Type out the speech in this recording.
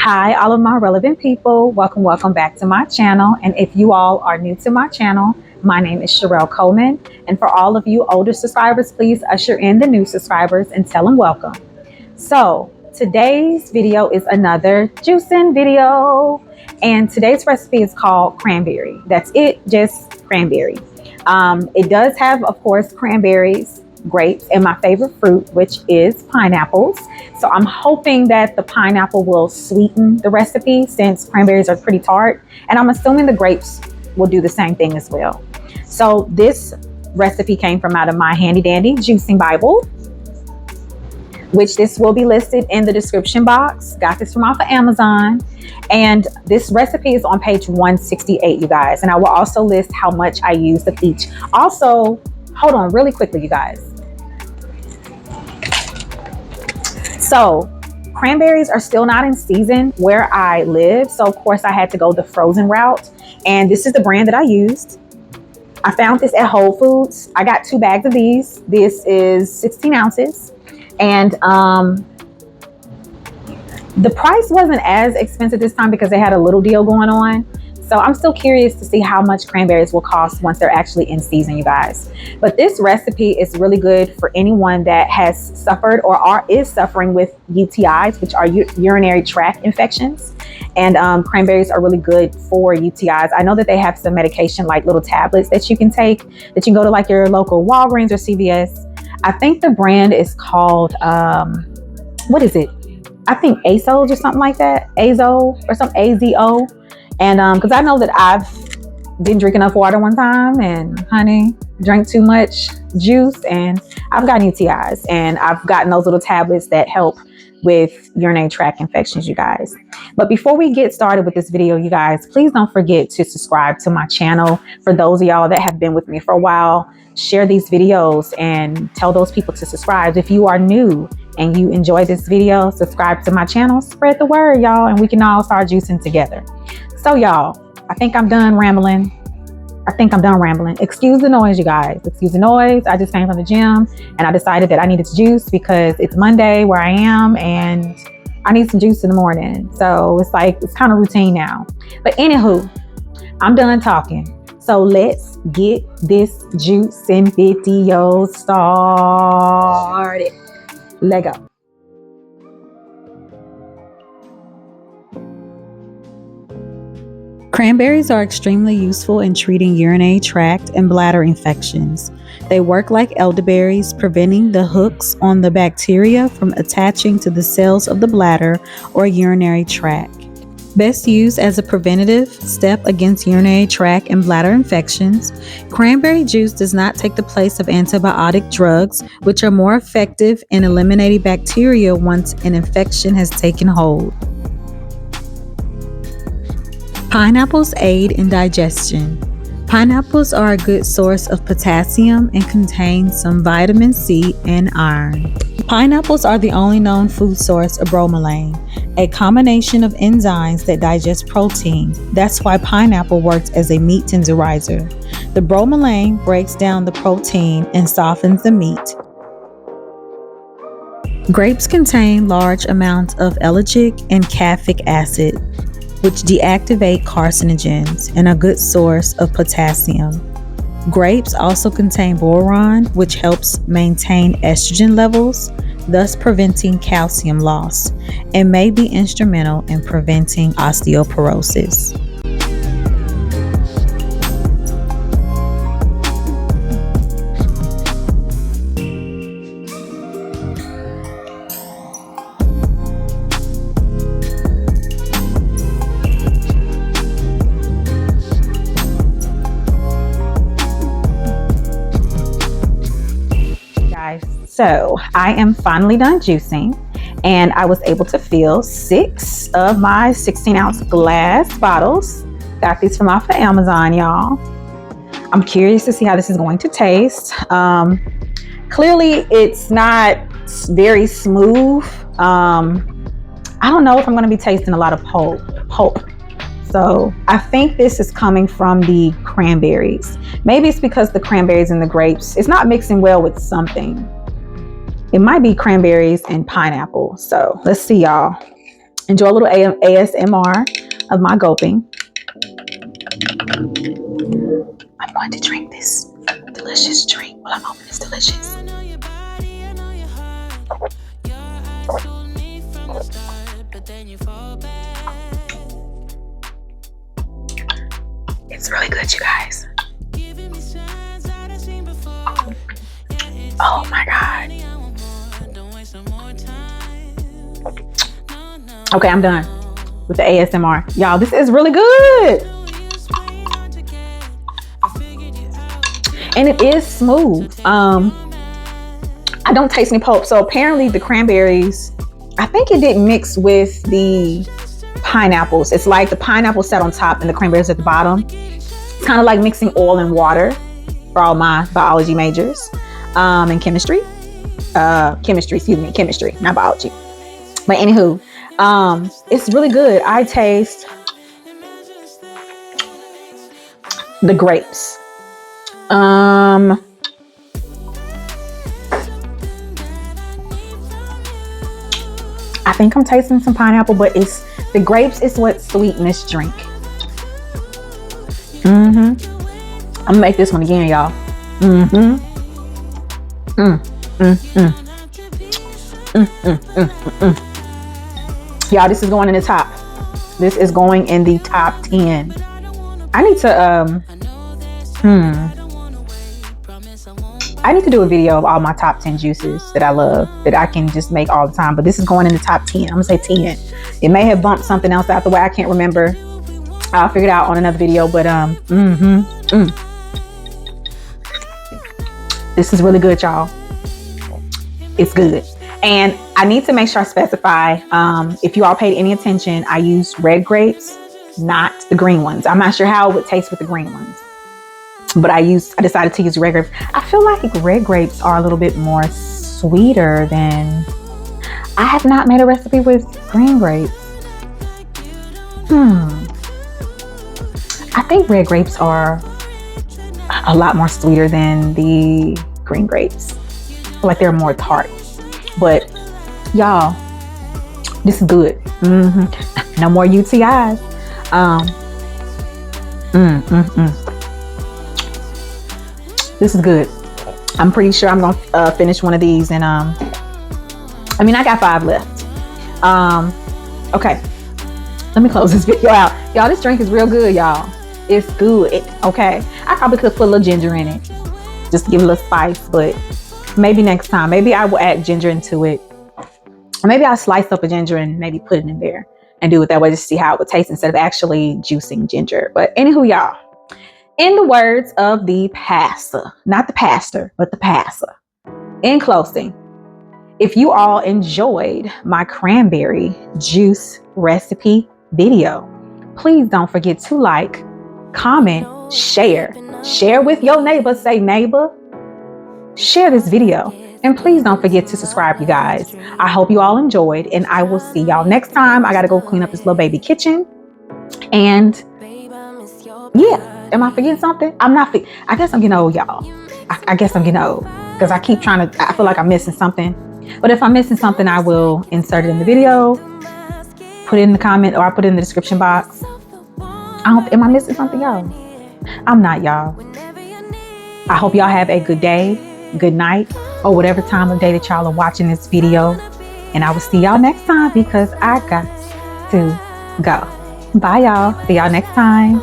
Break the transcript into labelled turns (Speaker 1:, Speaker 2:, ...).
Speaker 1: Hi, all of my relevant people. Welcome back to my channel. And if you all are new to my channel, my name is Coleman. And for all of you older subscribers, please usher in the new subscribers and tell them welcome. So today's video is another juicing video. And today's recipe is called cranberry. That's it, just cranberry. It does have, of course, cranberries, grapes, and my favorite fruit, which is pineapples. So I'm hoping that the pineapple will sweeten the recipe since cranberries are pretty tart. And I'm assuming the grapes will do the same thing as well. So this recipe came from out of my handy dandy juicing Bible, which this will be listed in the description box. Got this from off of Amazon. And this recipe is on page 168, you guys. And I will also list how much I used of each. Also, hold on really quickly, you guys. So cranberries are still not in season where I live. So of course I had to go the frozen route. And this is the brand that I used. I found this at Whole Foods. I got 2 bags of these. This is 16 ounces. And the price wasn't as expensive this time because they had a little deal going on. So I'm still curious to see how much cranberries will cost once they're actually in season, you guys. But this recipe is really good for anyone that has suffered or is suffering with UTIs, which are urinary tract infections. And cranberries are really good for UTIs. I know that they have some medication, like little tablets that you can take, that you can go to like your local Walgreens or CVS. I think the brand is called, what is it? I think ASO or something like that. AZO or something, AZO. And because I know that I've didn't drink enough water one time and honey, drank too much juice and I've gotten UTIs, and I've gotten those little tablets that help with urinary tract infections, you guys. But before we get started with this video, you guys, please don't forget to subscribe to my channel. For those of y'all that have been with me for a while, share these videos and tell those people to subscribe. If you are new and you enjoy this video, subscribe to my channel, spread the word, y'all, and we can all start juicing together. So y'all, I think I'm done rambling. Excuse the noise, you guys. Excuse the noise. I just came from the gym and I decided that I needed to juice because it's Monday where I am and I need some juice in the morning. So it's kind of routine now. But anywho, I'm done talking. So let's get this juicing video started. Let go. Cranberries are extremely useful in treating urinary tract and bladder infections. They work like elderberries, preventing the hooks on the bacteria from attaching to the cells of the bladder or urinary tract. Best used as a preventative step against urinary tract and bladder infections, cranberry juice does not take the place of antibiotic drugs, which are more effective in eliminating bacteria once an infection has taken hold. Pineapples aid in digestion. Pineapples are a good source of potassium and contain some vitamin C and iron. Pineapples are the only known food source of bromelain, a combination of enzymes that digest protein. That's why pineapple works as a meat tenderizer. The bromelain breaks down the protein and softens the meat. Grapes contain large amounts of ellagic and caffeic acid, which deactivate carcinogens and a good source of potassium. Grapes also contain boron, which helps maintain estrogen levels, thus preventing calcium loss, and may be instrumental in preventing osteoporosis. So I am finally done juicing and I was able to fill 6 of my 16-ounce glass bottles. Got these from off of Amazon, y'all. I'm curious to see how this is going to taste. Clearly it's not very smooth. I don't know if I'm going to be tasting a lot of pulp. So I think this is coming from the cranberries. Maybe it's because the cranberries and the grapes, it's not mixing well with something. It might be cranberries and pineapple. So let's see, y'all. enjoy a little ASMR of my gulping. I'm going to drink this delicious drink while I'm hoping it's delicious. It's really good, you guys. Oh my God. Okay, I'm done with the ASMR. Y'all, this is really good. And it is smooth. I don't taste any pulp. So apparently the cranberries, I think it didn't mix with the pineapples. It's like the pineapple sat on top and the cranberries at the bottom. It's kind of like mixing oil and water for all my biology majors and chemistry, chemistry, not biology. But anywho, it's really good. I taste the grapes. I think I'm tasting some pineapple, but it's the grapes is what sweeten this drink. I'm gonna make this one again, y'all. Y'all, this is going in the top. This is going in the top 10. I need to I need to do a video of all my top 10 juices that I love, that I can just make all the time. But this is going in the top 10. I'm gonna say 10. It may have bumped something else out the way. I can't remember. I'll figure it out on another video. But this is really good, y'all. It's good. And I need to make sure I specify, if you all paid any attention, I used red grapes, not the green ones. I'm not sure how it would taste with the green ones, but I decided to use red grapes. I feel like red grapes are a little bit more sweeter than, I have not made a recipe with green grapes. I think red grapes are a lot more sweeter than the green grapes. I feel like they're more tart. But y'all, this is good. No more UTIs. This is good. I'm pretty sure I'm gonna finish one of these, and I got 5 left. Okay, let me close this video out. Y'all, this drink is real good, y'all. It's good. Okay, I probably could put a little ginger in it, just to give it a little spice, but maybe next time. Maybe I will add ginger into it. Or maybe I'll slice up a ginger and maybe put it in there and do it that way, just to see how it would taste instead of actually juicing ginger. But anywho, y'all, in the words of the pastor, not the pastor, but the pastor, in closing, if you all enjoyed my cranberry juice recipe video, please don't forget to like, comment, share with your neighbor. Say, neighbor, share this video. And please don't forget to subscribe, you guys. I hope you all enjoyed, and I will see y'all next time. I got to go clean up this little baby kitchen. And yeah, am I forgetting something? I'm not. I guess I'm getting old, y'all. I guess I'm getting old because I keep trying to, I feel like I'm missing something. But if I'm missing something, I will insert it in the video, put it in the comment, or I put it in the description box. Am I missing something, y'all? I'm not, y'all. I hope y'all have a good day, good night, or whatever time of day that y'all are watching this video. And I will see y'all next time because I got to go. Bye, y'all. See y'all next time.